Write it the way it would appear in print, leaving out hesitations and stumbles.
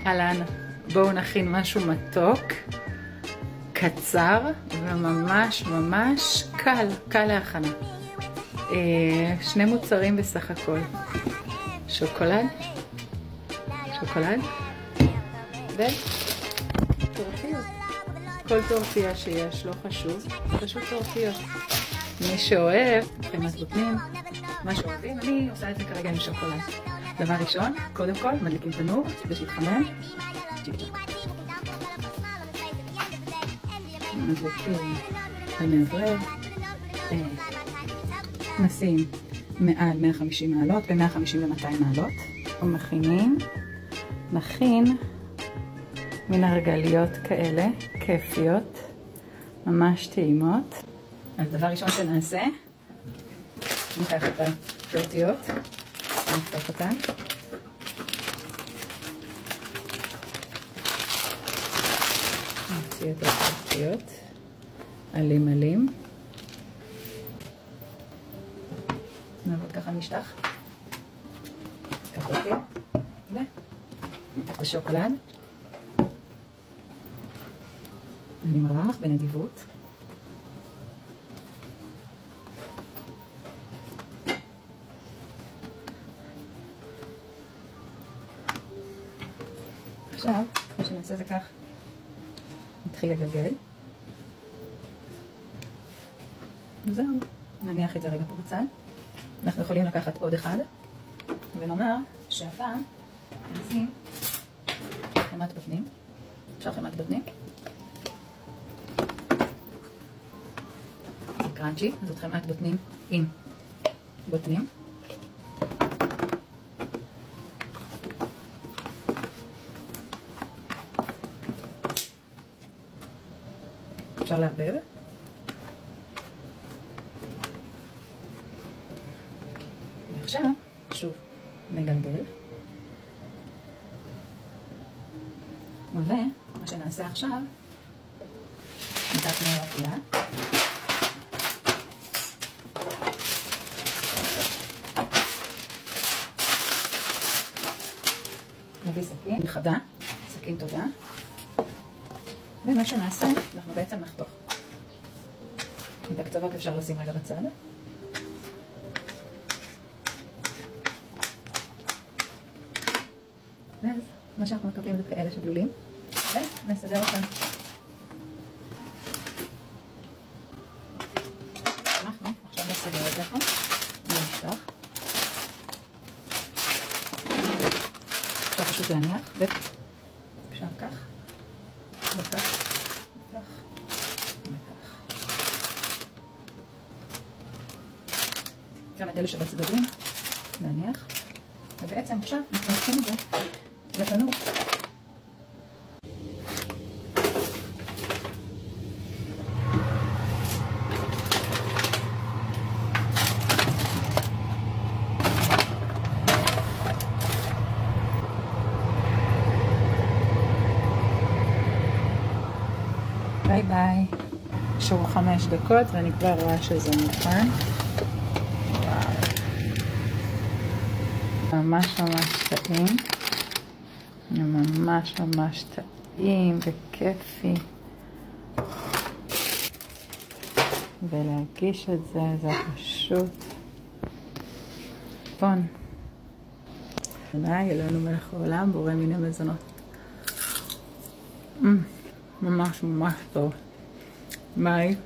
אהלן, בואו נכין משהו מתוק, קצר וממש ממש קל להכנה. 2 מוצרים בסך הכל. שוקולד וטורטיות. כל טורטיה שיש, לא חשוב, פשוט טורטיות. מי שאוהב, חמת בוטנים, מה שאוהבים, אני עושה את זה כרגע עם שוקולד. דבר ראשון, קודם כל, מדליקים תנור, ושיתחמם. מדליקים בנברב, נשים מעל 150 מעלות, בין 150 ל-200 מעלות. נכין מן הרגליות כאלה, כיפיות, ממש טעימות. אז דבר ראשון שנעשה, ניקח את הטורטיות, נפתח אותן. נוציא את הטורטיות, עלים. נעבוד ככה משטח. ניקח אותי, וניקח בשוקולד. אני מרח בנדיבות. עכשיו, מה שנעשה זה כך, נתחיל לגלגל. וזהו, נניח את זה רגע פה בצד. אנחנו יכולים לקחת עוד אחד, ונאמר שהפעם נשים חמת בוטנים. אפשר חמת בוטנים. זה קראנצ'י, זאת חמת בוטנים עם בוטנים. אפשר לערבב. ועכשיו, שוב, נגלגל. ומה שנעשה עכשיו, ניקח מהרפייה. נביא סכין חדה, סכין טובה. ומה שנעשה, אנחנו בעצם נחתוך. את הקצוות אפשר לשים רגע בצד. ואז מה שאנחנו מקבלים זה כאלה שבלולים, ונסדר אותם. אנחנו עכשיו נסדר את זה פה, ונפתח. אפשר פשוט להניח, ואפשר כך, וכך. גם את אלה שבצדדים, להניח, ובעצם עכשיו אנחנו נתחיל את זה לתנור. ביי ביי. שרו 5 דקות ואני כבר רואה שזה מוכן. ממש טעים, ממש טעים וכיפי, ולהגיש את זה, זה פשוט פון. ביי, אלוהינו מלך העולם, בורא מיני מזונות. ממש טוב. ביי.